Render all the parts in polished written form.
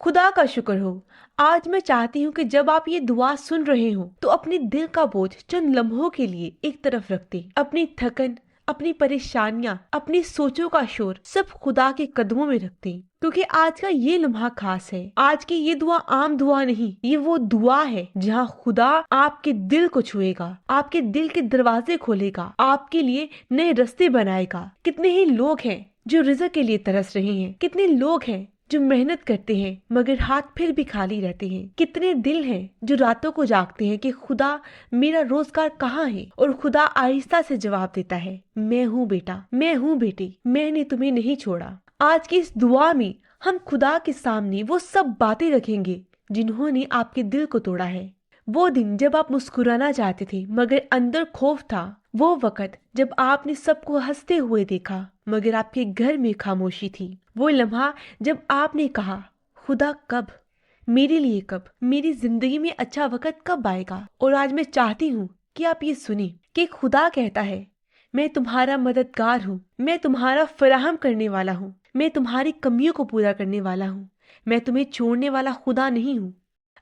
خدا کا شکر ہو۔ آج میں چاہتی ہوں کہ جب آپ یہ دعا سن رہے ہوں تو اپنے دل کا بوجھ چند لمحوں کے لیے ایک طرف رکھ دیں، اپنی تھکن، اپنی پریشانیاں، اپنی سوچوں کا شور سب خدا کے قدموں میں رکھ دیں، کیونکہ آج کا یہ لمحہ خاص ہے۔ آج کی یہ دعا عام دعا نہیں، یہ وہ دعا ہے جہاں خدا آپ کے دل کو چھوئے گا، آپ کے دل کے دروازے کھولے گا، آپ کے لیے نئے راستے بنائے گا۔ کتنے ہی لوگ ہیں جو رزق کے لیے ترس رہے ہیں، کتنے لوگ ہیں جو محنت کرتے ہیں مگر ہاتھ پھر بھی خالی رہتے ہیں، کتنے دل ہیں جو راتوں کو جاگتے ہیں کہ خدا میرا روزگار کہاں ہے، اور خدا آہستہ سے جواب دیتا ہے، میں ہوں بیٹا، میں ہوں بیٹی، میں نے تمہیں نہیں چھوڑا۔ آج کی اس دعا میں ہم خدا کے سامنے وہ سب باتیں رکھیں گے جنہوں نے آپ کے دل کو توڑا ہے۔ وہ دن جب آپ مسکرانا چاہتے تھے مگر اندر خوف تھا، وہ وقت جب آپ نے سب کو ہنستے ہوئے دیکھا مگر آپ کے گھر میں خاموشی تھی، وہ لمحہ جب آپ نے کہا، خدا کب، میرے لیے کب، میری زندگی میں اچھا وقت کب آئے گا۔ اور آج میں چاہتی ہوں کہ آپ یہ سنیں کہ خدا کہتا ہے، میں تمہارا مددگار ہوں، میں تمہارا فراہم کرنے والا ہوں، میں تمہاری کمیوں کو پورا کرنے والا ہوں، میں تمہیں چھوڑنے والا خدا نہیں ہوں۔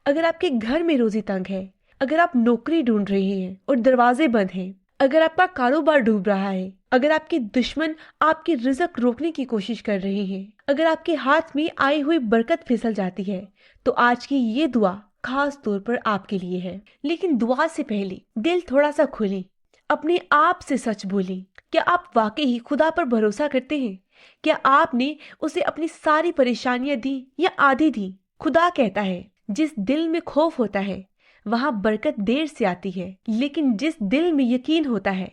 اگر آپ کے گھر میں روزی تنگ ہے، اگر آپ نوکری ڈھونڈ رہے ہیں اور دروازے بند ہیں، اگر آپ کا کاروبار ڈوب رہا ہے، اگر آپ کے دشمن آپ کی رزق روکنے کی کوشش کر رہے ہیں، اگر آپ کے ہاتھ میں آئی ہوئی برکت پھسل جاتی ہے، تو آج کی یہ دعا خاص طور پر آپ کے لیے ہے۔ لیکن دعا سے پہلے دل تھوڑا سا کھولیں، اپنے آپ سے سچ بولیں۔ کیا آپ واقعی خدا پر بھروسہ کرتے ہیں؟ کیا آپ نے اسے اپنی ساری پریشانیاں دی یا آدھی دی؟ خدا کہتا ہے، جس دل میں خوف ہوتا ہے وہاں برکت دیر سے آتی ہے، لیکن جس دل میں یقین ہوتا ہے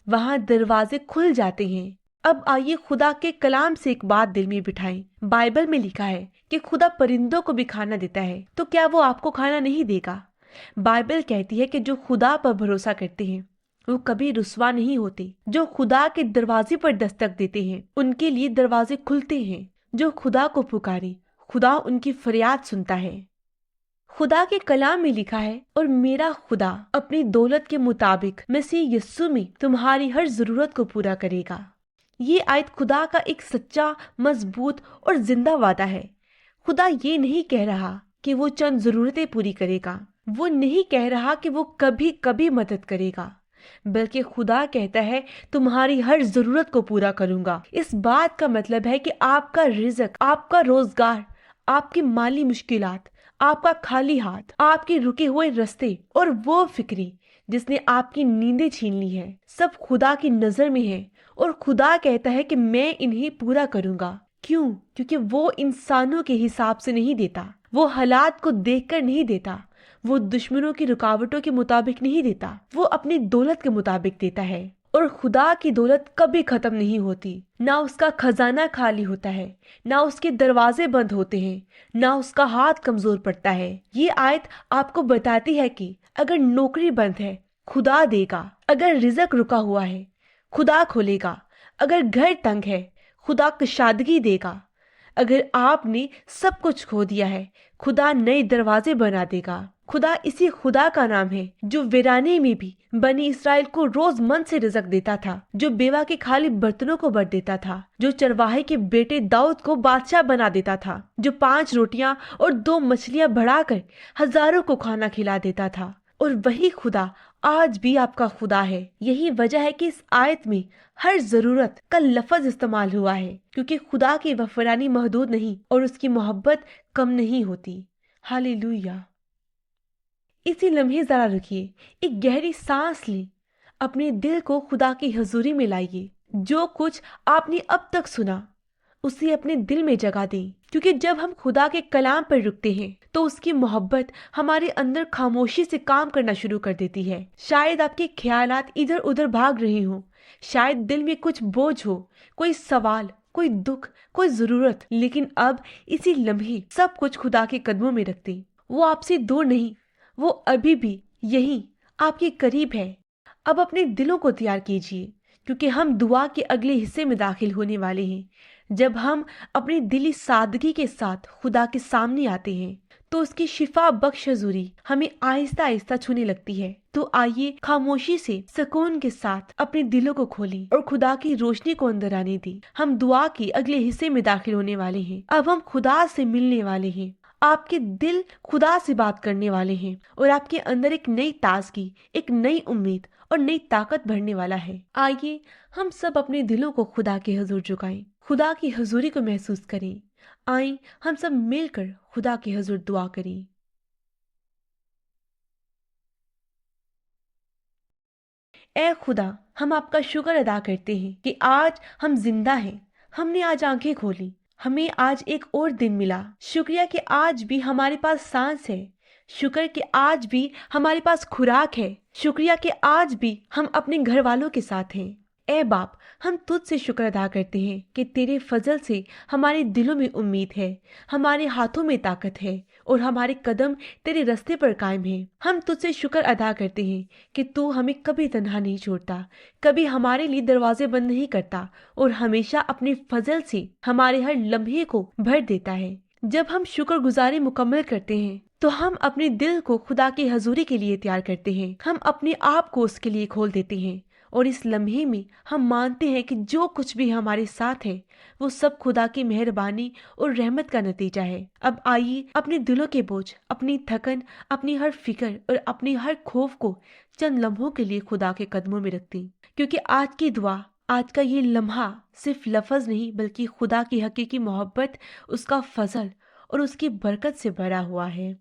وہاں دروازے کھل جاتے ہیں۔ اب آئیے خدا کے کلام سے ایک بات دل میں بٹھائیں۔ بائبل میں لکھا ہے کہ خدا پرندوں کو بھی کھانا دیتا ہے، تو کیا وہ آپ کو کھانا نہیں دے گا؟ بائبل کہتی ہے کہ جو خدا پر بھروسہ کرتے ہیں وہ کبھی رسوا نہیں ہوتے، جو خدا کے دروازے پر دستک دیتے ہیں ان کے لیے دروازے کھلتے ہیں، جو خدا کو پکارے خدا ان کی فریاد سنتا ہے۔ خدا کے کلام میں لکھا ہے، اور میرا خدا اپنی دولت کے مطابق مسیح یسوع میں تمہاری ہر ضرورت کو پورا کرے گا۔ یہ آیت خدا کا ایک سچا، مضبوط اور زندہ وعدہ ہے۔ خدا یہ نہیں کہہ رہا کہ وہ چند ضرورتیں پوری کرے گا، وہ نہیں کہہ رہا کہ وہ کبھی کبھی مدد کرے گا، بلکہ خدا کہتا ہے تمہاری ہر ضرورت کو پورا کروں گا۔ اس بات کا مطلب ہے کہ آپ کا رزق، آپ کا روزگار، آپ کی مالی مشکلات، آپ کا خالی ہاتھ، آپ کے رکے ہوئے رستے اور وہ فکری جس نے آپ کی نیندیں چھین لی ہے، سب خدا کی نظر میں ہے، اور خدا کہتا ہے کہ میں انہیں پورا کروں گا۔ کیوں؟ کیونکہ وہ انسانوں کے حساب سے نہیں دیتا، وہ حالات کو دیکھ کر نہیں دیتا، وہ دشمنوں کی رکاوٹوں کے مطابق نہیں دیتا، وہ اپنی دولت کے مطابق دیتا ہے۔ اور خدا کی دولت کبھی ختم نہیں ہوتی، نہ اس کا خزانہ خالی ہوتا ہے، نہ اس کے دروازے بند ہوتے ہیں، نہ اس کا ہاتھ کمزور پڑتا ہے۔ یہ آیت آپ کو بتاتی ہے کہ اگر نوکری بند ہے خدا دے گا، اگر رزق رکا ہوا ہے خدا کھولے گا، اگر گھر تنگ ہے خدا کشادگی دے گا، اگر آپ نے سب کچھ کھو دیا ہے خدا نئے دروازے بنا دے گا۔ خدا اسی خدا کا نام ہے جو ویرانے میں بھی بنی اسرائیل کو روز من سے رزق دیتا تھا، جو بیوہ کے خالی برتنوں کو بڑ دیتا تھا، جو چرواہے کے بیٹے داؤد کو بادشاہ بنا دیتا تھا، جو 5 روٹیاں اور 2 مچھلیاں بڑھا کر ہزاروں کو کھانا کھلا دیتا تھا۔ اور وہی خدا آج بھی آپ کا خدا ہے۔ یہی وجہ ہے کہ اس آیت میں ہر ضرورت کا لفظ استعمال ہوا ہے، کیونکہ خدا کی وفرانی محدود نہیں اور اس کی محبت کم نہیں ہوتی۔ ہاللویہ۔ اسی لمحے ذرا رکیے، ایک گہری سانس لیں، اپنے دل کو خدا کی حضوری میں لائیے۔ جو کچھ آپ نے اب تک سنا اسے اپنے دل میں جگہ دیں، کیونکہ جب ہم خدا کے کلام پر رکتے ہیں تو اس کی محبت ہمارے اندر خاموشی سے کام کرنا شروع کر دیتی ہے۔ شاید آپ کے خیالات ادھر ادھر بھاگ رہے ہوں، شاید دل میں کچھ بوجھ ہو، کوئی سوال، کوئی دکھ، کوئی ضرورت، لیکن اب اسی لمحے سب کچھ خدا کے قدموں میں رکھ دیں۔ وہ آپ سے دور نہیں، وہ ابھی بھی یہیں آپ کے قریب ہے۔ اب اپنے دلوں کو تیار کیجیے، کیونکہ ہم دعا کے اگلے حصے میں داخل ہونے والے ہیں۔ جب ہم اپنی دلی سادگی کے ساتھ خدا کے سامنے آتے ہیں تو اس کی شفا بخش حضوری ہمیں آہستہ آہستہ چھونے لگتی ہے۔ تو آئیے خاموشی سے سکون کے ساتھ اپنے دلوں کو کھولیں اور خدا کی روشنی کو اندر آنے دیں۔ ہم دعا کے اگلے حصے میں داخل ہونے والے ہیں۔ اب ہم خدا سے ملنے والے ہیں۔ آپ کے دل خدا سے بات کرنے والے ہیں اور آپ کے اندر ایک نئی تازگی، ایک نئی امید اور نئی طاقت بھرنے والا ہے۔ آئیے ہم سب اپنے دلوں کو خدا کے حضور جھکائیں، خدا کی حضوری کو محسوس کریں۔ آئیں ہم سب مل کر خدا کے حضور دعا کریں۔ اے خدا، ہم آپ کا شکر ادا کرتے ہیں کہ آج ہم زندہ ہیں، ہم نے آج آنکھیں کھولی، ہمیں آج ایک اور دن ملا۔ شکریہ کہ آج بھی ہمارے پاس سانس ہے، شکر کہ آج بھی ہمارے پاس خوراک ہے، شکریہ کہ آج بھی ہم اپنے گھر والوں کے ساتھ ہیں۔ اے باپ، ہم تجھ سے شکر ادا کرتے ہیں کہ تیرے فضل سے ہمارے دلوں میں امید ہے، ہمارے ہاتھوں میں طاقت ہے اور ہمارے قدم تیرے رستے پر قائم ہیں۔ ہم تجھ سے شکر ادا کرتے ہیں کہ تو ہمیں کبھی تنہا نہیں چھوڑتا، کبھی ہمارے لیے دروازے بند نہیں کرتا اور ہمیشہ اپنے فضل سے ہمارے ہر لمحے کو بھر دیتا ہے۔ جب ہم شکر گزاری مکمل کرتے ہیں تو ہم اپنے دل کو خدا کی حضوری کے لیے تیار کرتے ہیں، ہم اپنے آپ کو اس کے لیے کھول دیتے ہیں اور اس لمحے میں ہم مانتے ہیں کہ جو کچھ بھی ہمارے ساتھ ہے وہ سب خدا کی مہربانی اور رحمت کا نتیجہ ہے۔ اب آئیے اپنے دلوں کے بوجھ، اپنی تھکن، اپنی ہر فکر اور اپنی ہر خوف کو چند لمحوں کے لیے خدا کے قدموں میں رکھتے ہیں، کیونکہ آج کی دعا، آج کا یہ لمحہ صرف لفظ نہیں بلکہ خدا کی حقیقی محبت، اس کا فضل اور اس کی برکت سے بھرا ہوا ہے۔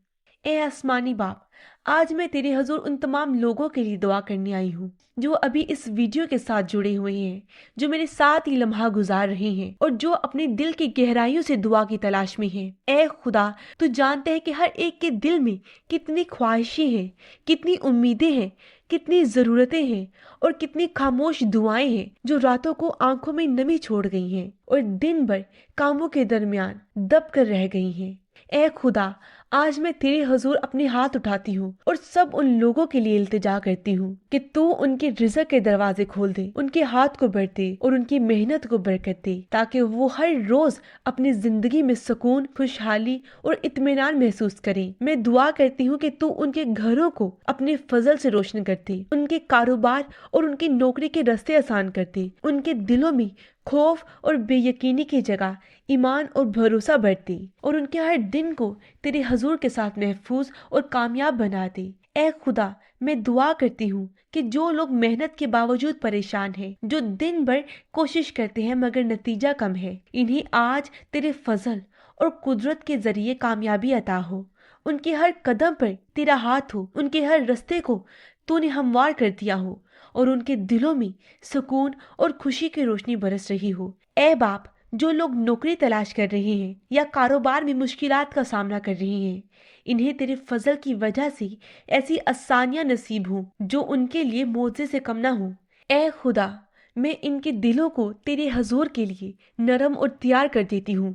اے آسمانی باپ، آج میں تیرے حضور ان تمام لوگوں کے لیے دعا کرنے آئی ہوں جو ابھی اس ویڈیو کے ساتھ جڑے ہوئے ہیں، جو میرے ساتھ ہی لمحہ گزار رہے ہیں اور جو اپنے دل کی گہرائیوں سے دعا کی تلاش میں ہیں۔ اے خدا، تو جانتے ہیں کہ ہر ایک کے دل میں کتنی خواہشیں ہیں، کتنی امیدیں ہیں، کتنی ضرورتیں ہیں اور کتنی خاموش دعائیں ہیں جو راتوں کو آنکھوں میں نمی چھوڑ گئی ہیں اور دن بھر کاموں کے درمیان دب کر رہ گئی ہیں۔ اے خدا، آج میں تیرے حضور اپنے ہاتھ اٹھاتی ہوں اور سب ان لوگوں کے لیے التجا کرتی ہوں کہ تو ان کے رزق کے دروازے کھول دے، ان کے ہاتھ کو بڑھ دے اور ان کی محنت کو برکت دے، تاکہ وہ ہر روز اپنی زندگی میں سکون، خوشحالی اور اطمینان محسوس کریں۔ میں دعا کرتی ہوں کہ تو ان کے گھروں کو اپنے فضل سے روشن کر دے، ان کے کاروبار اور ان کی نوکری کے راستے آسان کر دے، ان کے دلوں میں خوف اور بے یقینی کی جگہ ایمان اور بھروسہ بڑھ دے اور ان کے ہر دن کو تیرے حضور کے ساتھ محفوظ اور کامیاب بنا دے۔ اے خدا، میں دعا کرتی ہوں کہ جو لوگ محنت کے باوجود پریشان ہیں، جو دن بھر کوشش کرتے ہیں مگر نتیجہ کم ہے، انہیں آج تیرے فضل اور قدرت کے ذریعے کامیابی عطا ہو۔ ان کے ہر قدم پر تیرا ہاتھ ہو، ان کے ہر رستے کو تو نے ہموار کر دیا ہو اور ان کے دلوں میں سکون اور خوشی کی روشنی برس رہی ہو۔ اے باپ، جو لوگ نوکری تلاش کر رہے ہیں یا کاروبار میں مشکلات کا سامنا کر رہے ہیں، انہیں تیرے فضل کی وجہ سے ایسی آسانیاں نصیب ہوں جو ان کے لیے معجزے سے کم نہ ہوں۔ اے خدا، میں ان کے دلوں کو تیرے حضور کے لیے نرم اور تیار کر دیتی ہوں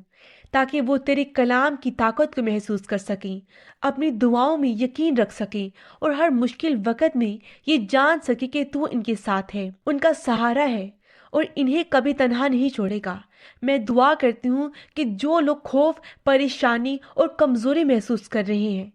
تاکہ وہ تیرے کلام کی طاقت کو محسوس کر سکیں، اپنی دعاؤں میں یقین رکھ سکیں اور ہر مشکل وقت میں یہ جان سکیں کہ تو ان کے ساتھ ہے، ان کا سہارا ہے اور انہیں کبھی تنہا نہیں چھوڑے گا۔ میں دعا کرتی ہوں کہ جو لوگ خوف، پریشانی اور کمزوری محسوس کر رہے ہیں،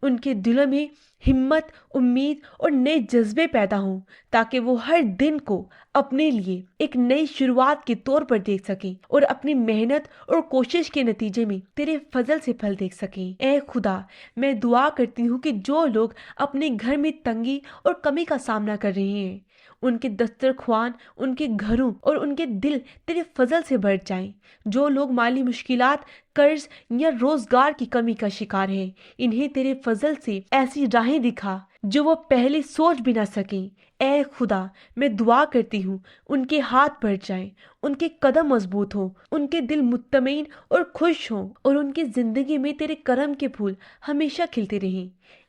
ان کے دلوں میں ہمت، امید اور نئے جذبے پیدا ہوں تاکہ وہ ہر دن کو اپنے لیے ایک نئی شروعات کے طور پر دیکھ سکیں اور اپنی محنت اور کوشش کے نتیجے میں تیرے فضل سے پھل دیکھ سکیں۔ اے خدا، میں دعا کرتی ہوں کہ جو لوگ اپنے گھر میں تنگی اور کمی کا سامنا کر رہے ہیں، ان کے دسترخوان، ان کے گھروں اور ان کے دل تیرے فضل سے بھر جائیں۔ جو لوگ مالی مشکلات، قرض یا روزگار کی کمی کا شکار ہیں، انہیں تیرے فضل سے ایسی راہیں دکھا جو وہ پہلے سوچ بھی نہ سکیں۔ اے خدا، میں دعا کرتی ہوں ان کے ہاتھ بڑھ جائیں، ان کے قدم مضبوط ہوں، ان کے دل مطمئن اور خوش ہوں اور ان کی زندگی میں تیرے کرم کے پھول ہمیشہ کھلتے رہیں۔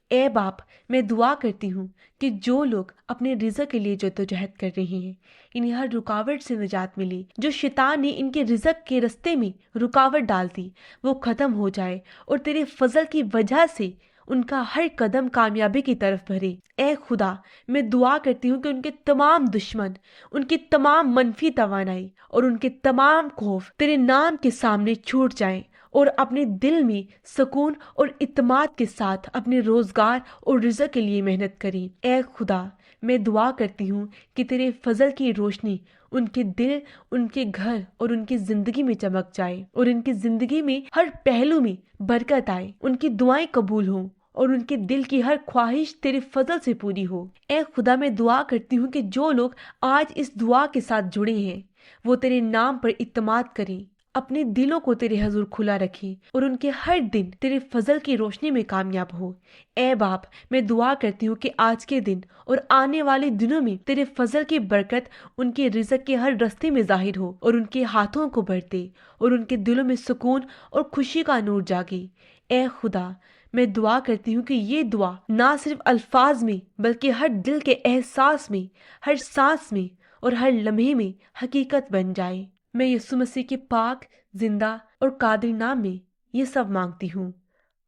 اے باپ، میں دعا کرتی ہوں کہ جو لوگ اپنے رزق کے لیے جدوجہد کر رہے ہیں، انہیں ہر رکاوٹ سے نجات ملے۔ جو شیطان نے ان کے رزق کے رستے میں رکاوٹ ڈال دی، وہ ختم ہو جائے اور تیرے فضل کی وجہ سے ان کا ہر قدم کامیابی کی طرف بڑھے۔ اے خدا، میں دعا کرتی ہوں کہ ان کے تمام دشمن، ان کی تمام منفی توانائی اور ان کے تمام خوف تیرے نام کے سامنے چھوٹ جائیں اور اپنے دل میں سکون اور اعتماد کے ساتھ اپنے روزگار اور رزق کے لیے محنت کریں۔ اے خدا، میں دعا کرتی ہوں کہ تیرے فضل کی روشنی ان کے دل، ان کے گھر اور ان کی زندگی میں چمک جائے، اور ان کی زندگی میں ہر پہلو میں برکت آئے، ان کی دعائیں قبول ہوں اور ان کے دل کی ہر خواہش تیرے فضل سے پوری ہو۔ اے خدا، میں دعا کرتی ہوں کہ جو لوگ آج اس دعا کے ساتھ جڑے ہیں وہ تیرے نام پر اعتماد کریں، اپنے دلوں کو تیرے حضور کھلا رکھیں اور ان کے ہر دن تیرے فضل کی روشنی میں کامیاب ہو۔ اے باپ، میں دعا کرتی ہوں کہ آج کے دن اور آنے والے دنوں میں تیرے فضل کی برکت ان کے رزق کے ہر رستے میں ظاہر ہو اور ان کے ہاتھوں کو بڑھتے اور ان کے دلوں میں سکون اور خوشی کا نور جاگے۔ اے خدا، میں دعا کرتی ہوں کہ یہ دعا نہ صرف الفاظ میں بلکہ ہر دل کے احساس میں، ہر سانس میں اور ہر لمحے میں حقیقت بن جائے۔ میں یسوع مسیح کے پاک، زندہ اور قادر نام میں یہ سب مانگتی ہوں،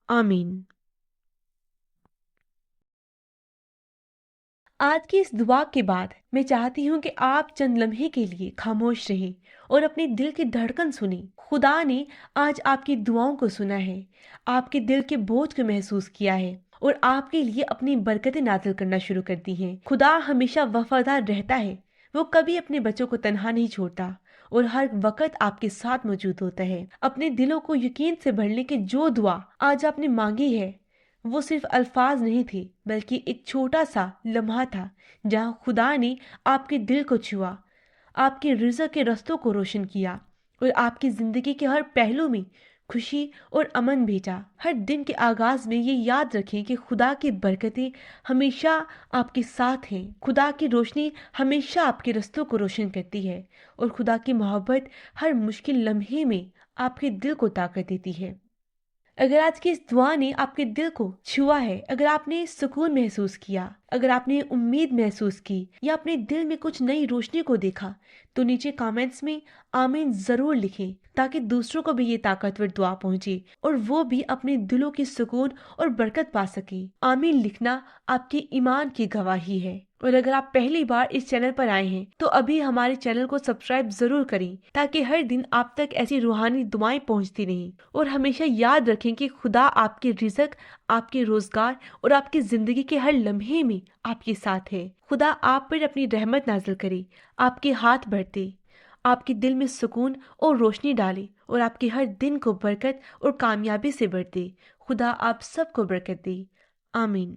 آمین۔ آج کی اس دعا کے بعد میں چاہتی ہوں کہ آپ چند لمحے کے لیے خاموش رہیں اور اپنے دل کی دھڑکن سنیں۔ خدا نے آج آپ کی دعاؤں کو سنا ہے، آپ کے دل کے بوجھ کو محسوس کیا ہے اور آپ کے لیے اپنی برکتیں نازل کرنا شروع کر دی ہیں۔ خدا ہمیشہ وفادار رہتا ہے، وہ کبھی اپنے بچوں کو تنہا نہیں چھوڑتا اور ہر وقت آپ کے ساتھ موجود ہوتا ہے۔ اپنے دلوں کو یقین سے بھر لیں کہ جو دعا آج آپ نے مانگی ہے وہ صرف الفاظ نہیں تھے بلکہ ایک چھوٹا سا لمحہ تھا جہاں خدا نے آپ کے دل کو چھوا، آپ کے رزق کے رستوں کو روشن کیا اور آپ کی زندگی کے ہر پہلو میں خوشی اور امن بھیجا۔ ہر دن کے آغاز میں یہ یاد رکھیں کہ خدا کی برکتیں ہمیشہ آپ کے ساتھ ہیں، خدا کی روشنی ہمیشہ آپ کے رستوں کو روشن کرتی ہے اور خدا کی محبت ہر مشکل لمحے میں آپ کے دل کو طاقت دیتی ہے۔ اگر آج کی اس دعا نے آپ کے دل کو چھوا ہے، اگر آپ نے سکون محسوس کیا، اگر آپ نے امید محسوس کی یا اپنے دل میں کچھ نئی روشنی کو دیکھا، تو نیچے کامنٹس میں آمین ضرور لکھیں تاکہ دوسروں کو بھی یہ طاقتور دعا پہنچے اور وہ بھی اپنے دلوں کی سکون اور برکت پا سکیں۔ آمین لکھنا آپ کے ایمان کی گواہی ہے۔ اور اگر آپ پہلی بار اس چینل پر آئے ہیں تو ابھی ہمارے چینل کو سبسکرائب ضرور کریں تاکہ ہر دن آپ تک ایسی روحانی دعائیں پہنچتی رہیں۔ اور ہمیشہ یاد رکھیں کہ خدا آپ کے رزق، آپ کے روزگار اور آپ کی زندگی کے ہر لمحے میں آپ کے ساتھ ہے۔ خدا آپ پر اپنی رحمت نازل کرے، آپ کے ہاتھ بڑھتے، آپ کے دل میں سکون اور روشنی ڈالے اور آپ کے ہر دن کو برکت اور کامیابی سے بھر دے۔ خدا آپ سب کو برکت دے، آمین۔